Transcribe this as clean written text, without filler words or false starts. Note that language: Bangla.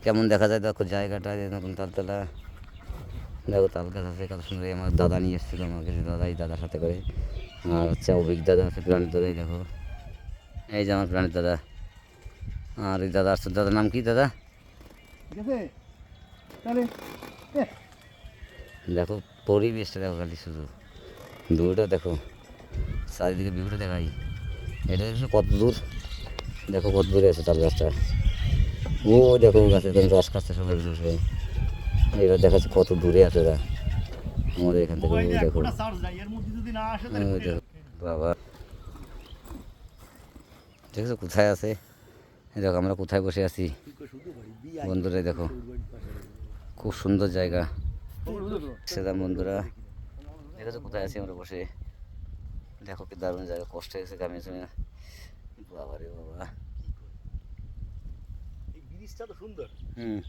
কেমন দেখা যায় দেখো জায়গাটা, এরকম তালতলা। দেখো তাল গাছ আছে কত সুন্দর। আমার দাদা নিয়ে এসেছিলো আমাকে, দাদাই দাদার সাথে করে। আর হচ্ছে অভিক দাদা আছে প্রাণের দাদাই, দেখো এই যে আমার প্রাণের দাদা। আর এই দাদা আসছে, দাদার নাম কি দাদা? দেখো পরিবেশটা দেখো খালি শুধু, দূরটা দেখো, চারিদিকে ভিউটা দেখাই। এটা দেখছো কত দূর, দেখো কত দূরে আছে তাল গাছটা। ও দেখো গাছের এখানে রস খাচ্ছে সবাই বসে। এবার দেখাচ্ছে কত দূরে আছে ওরা আমাদের এখান থেকে। ও দেখো, ও দেখো বাবা, দেখছো কোথায় আছে। এই দেখো আমরা কোথায় বসে আছি বন্ধুরা, দেখো খুব সুন্দর জায়গা। সেদাম বন্ধুরা, দেখেছো কোথায় আছি আমরা বসে। দেখো কি দারুণ জায়গা, কষ্ট হয়েছে গ্রামে শুনে। বাবা রে বাবা, এই ব্রিজটা তো সুন্দর। হুম।